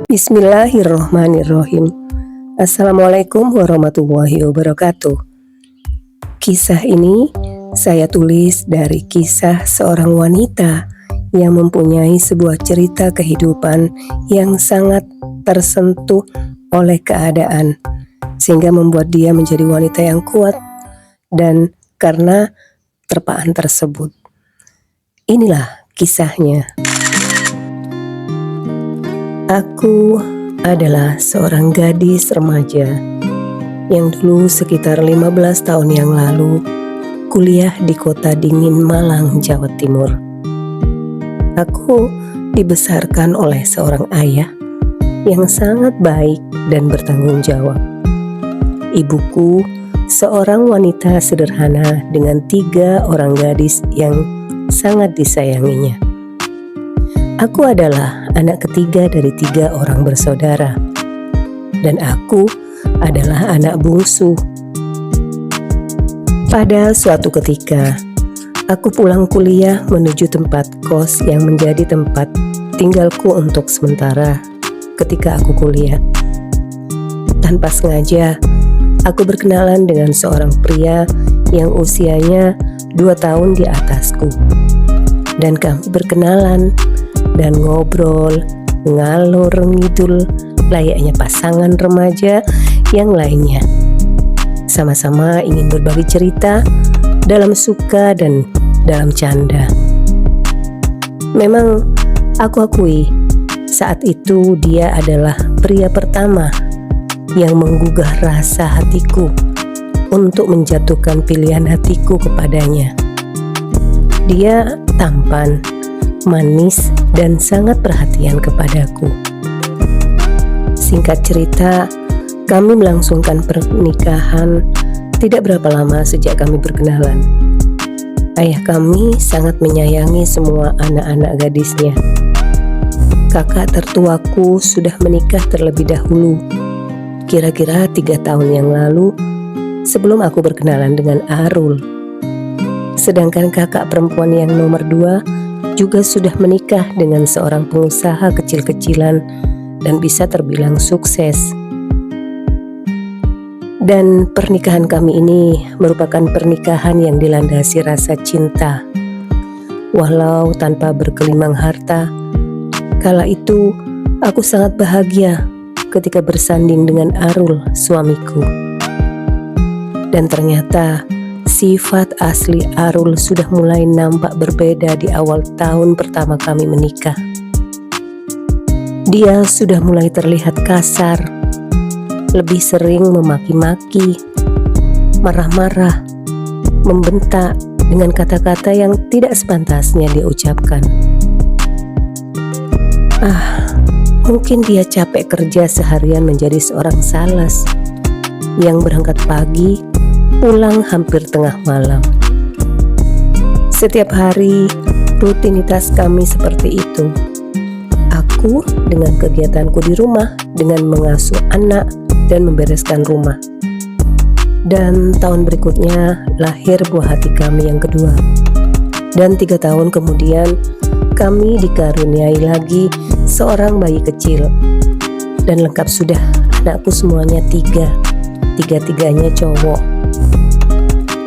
Bismillahirrohmanirrohim. Assalamualaikum warahmatullahi wabarakatuh. Kisah ini saya tulis dari kisah seorang wanita yang mempunyai sebuah cerita kehidupan yang sangat tersentuh oleh keadaan, sehingga membuat dia menjadi wanita yang kuat dan karena terpaan tersebut. Inilah kisahnya. Aku adalah seorang gadis remaja yang dulu sekitar 15 tahun yang lalu kuliah di kota dingin Malang, Jawa Timur. Aku dibesarkan oleh seorang ayah yang sangat baik dan bertanggung jawab. Ibuku seorang wanita sederhana dengan 3 orang gadis yang sangat disayanginya. Aku adalah anak ketiga dari 3 orang bersaudara, dan aku adalah anak bungsu. Pada suatu ketika, aku pulang kuliah menuju tempat kos yang menjadi tempat tinggalku untuk sementara ketika aku kuliah. Tanpa sengaja, aku berkenalan dengan seorang pria yang usianya 2 tahun di atasku, dan kami berkenalan dan ngobrol, ngalor ngidul layaknya pasangan remaja yang lainnya. Sama-sama ingin berbagi cerita dalam suka dan dalam canda. Memang aku akui saat itu dia adalah pria pertama yang menggugah rasa hatiku untuk menjatuhkan pilihan hatiku kepadanya. Dia tampan, manis, dan sangat perhatian kepadaku. Singkat cerita, kami melangsungkan pernikahan tidak berapa lama sejak kami berkenalan. Ayah kami sangat menyayangi semua anak-anak gadisnya. Kakak tertuaku sudah menikah terlebih dahulu, kira-kira 3 tahun yang lalu sebelum aku berkenalan dengan Arul. Sedangkan kakak perempuan yang nomor 2 juga sudah menikah dengan seorang pengusaha kecil-kecilan dan bisa terbilang sukses. Dan pernikahan kami ini merupakan pernikahan yang dilandasi rasa cinta. Walau tanpa bergelimang harta, kala itu aku sangat bahagia ketika bersanding dengan Arul, suamiku. Dan ternyata sifat asli Arul sudah mulai nampak berbeda di awal tahun pertama kami menikah. Dia sudah mulai terlihat kasar, lebih sering memaki-maki, marah-marah, membentak dengan kata-kata yang tidak sepantasnya dia ucapkan. Mungkin dia capek kerja seharian menjadi seorang sales yang berangkat pagi, pulang hampir tengah malam. Setiap hari rutinitas kami seperti itu. Aku dengan kegiatanku di rumah, dengan mengasuh anak dan membereskan rumah. Dan tahun berikutnya lahir buah hati kami yang kedua. Dan 3 tahun kemudian kami dikaruniai lagi seorang bayi kecil. Dan lengkap sudah, anakku semuanya 3, 3-tiganya cowok.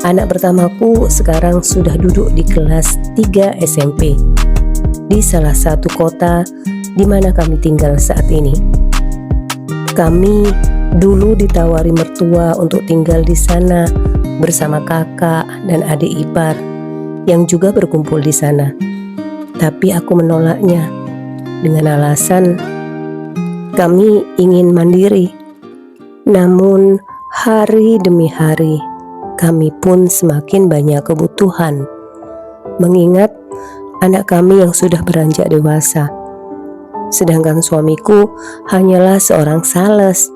Anak pertamaku sekarang sudah duduk di kelas 3 SMP di salah satu kota di mana kami tinggal saat ini. Kami dulu ditawari mertua untuk tinggal di sana bersama kakak dan adik ipar yang juga berkumpul di sana. Tapi aku menolaknya dengan alasan kami ingin mandiri. Namun hari demi hari kami pun semakin banyak kebutuhan, mengingat anak kami yang sudah beranjak dewasa. Sedangkan suamiku hanyalah seorang sales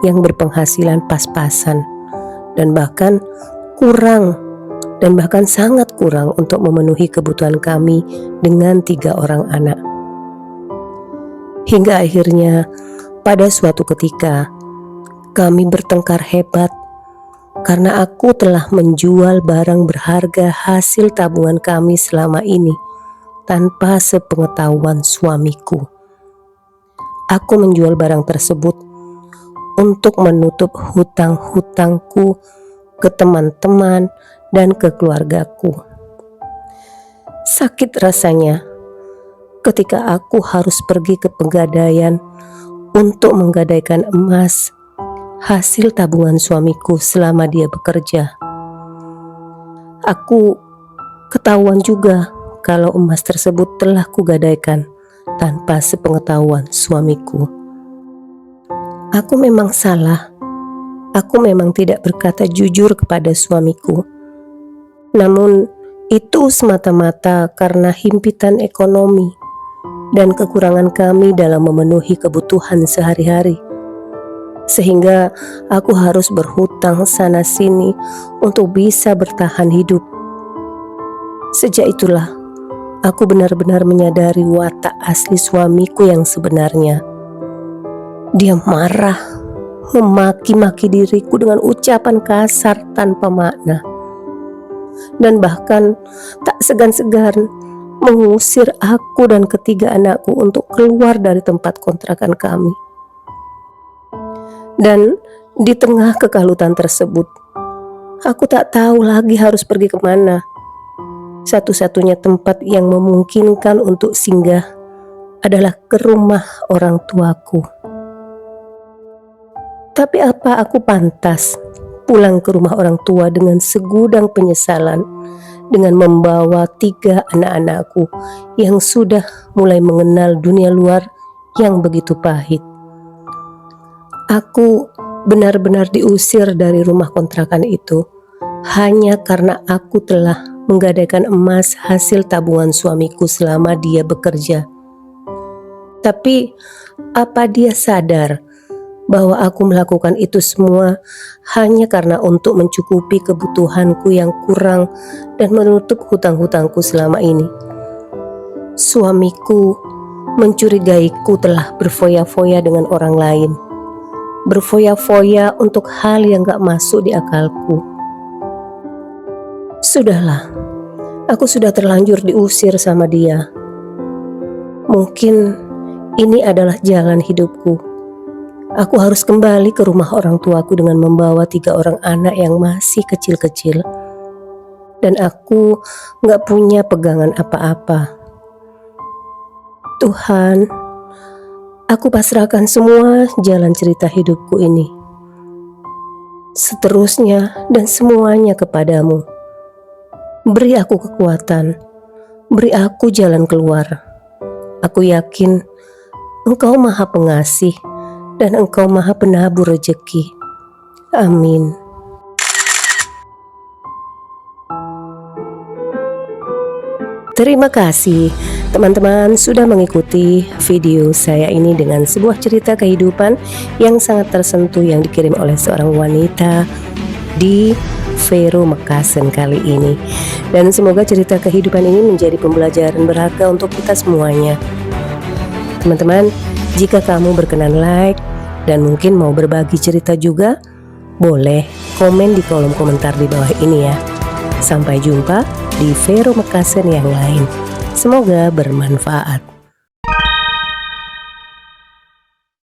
yang berpenghasilan pas-pasan dan bahkan sangat kurang untuk memenuhi kebutuhan kami dengan 3 orang anak. Hingga akhirnya pada suatu ketika kami bertengkar hebat karena aku telah menjual barang berharga hasil tabungan kami selama ini tanpa sepengetahuan suamiku. aku menjual barang tersebut untuk menutup hutang-hutangku ke teman-teman dan ke keluargaku. Sakit rasanya ketika aku harus pergi ke pegadaian untuk menggadaikan emas hasil tabungan suamiku selama dia bekerja. Aku ketahuan juga kalau emas tersebut telah kugadaikan tanpa sepengetahuan suamiku. Aku memang salah. Aku memang tidak berkata jujur kepada suamiku. Namun itu semata-mata karena himpitan ekonomi dan kekurangan kami dalam memenuhi kebutuhan sehari-hari. Sehingga aku harus berhutang sana-sini untuk bisa bertahan hidup. Sejak itulah, aku benar-benar menyadari watak asli suamiku yang sebenarnya. Dia marah, memaki-maki diriku dengan ucapan kasar tanpa makna. Dan bahkan tak segan-segan mengusir aku dan ketiga anakku untuk keluar dari tempat kontrakan kami. Dan di tengah kekalutan tersebut, aku tak tahu lagi harus pergi kemana. Satu-satunya tempat yang memungkinkan untuk singgah adalah ke rumah orang tuaku. Tapi apa aku pantas pulang ke rumah orang tua dengan segudang penyesalan, dengan membawa 3 anak-anakku yang sudah mulai mengenal dunia luar yang begitu pahit? Aku benar-benar diusir dari rumah kontrakan itu hanya karena aku telah menggadaikan emas hasil tabungan suamiku selama dia bekerja. Tapi apa dia sadar bahwa aku melakukan itu semua hanya karena untuk mencukupi kebutuhanku yang kurang dan menutup hutang-hutangku selama ini? Suamiku mencurigaiku telah berfoya-foya dengan orang lain, berfoya-foya untuk hal yang gak masuk di akalku. Sudahlah, aku sudah terlanjur diusir sama dia. Mungkin ini adalah jalan hidupku. Aku harus kembali ke rumah orang tuaku dengan membawa 3 orang anak yang masih kecil-kecil. Dan aku gak punya pegangan apa-apa. Tuhan, aku pasrahkan semua jalan cerita hidupku ini, seterusnya dan semuanya kepadamu. Beri aku kekuatan, beri aku jalan keluar. Aku yakin Engkau Maha Pengasih dan Engkau Maha Penabur rezeki. Amin. Terima kasih teman-teman sudah mengikuti video saya ini dengan sebuah cerita kehidupan yang sangat tersentuh yang dikirim oleh seorang wanita di Vero Mekasen kali ini. Dan semoga cerita kehidupan ini menjadi pembelajaran berharga untuk kita semuanya. Teman-teman, jika kamu berkenan like dan mungkin mau berbagi cerita juga, boleh komen di kolom komentar di bawah ini ya. Sampai jumpa di Vero Mekasen yang lain. Semoga bermanfaat.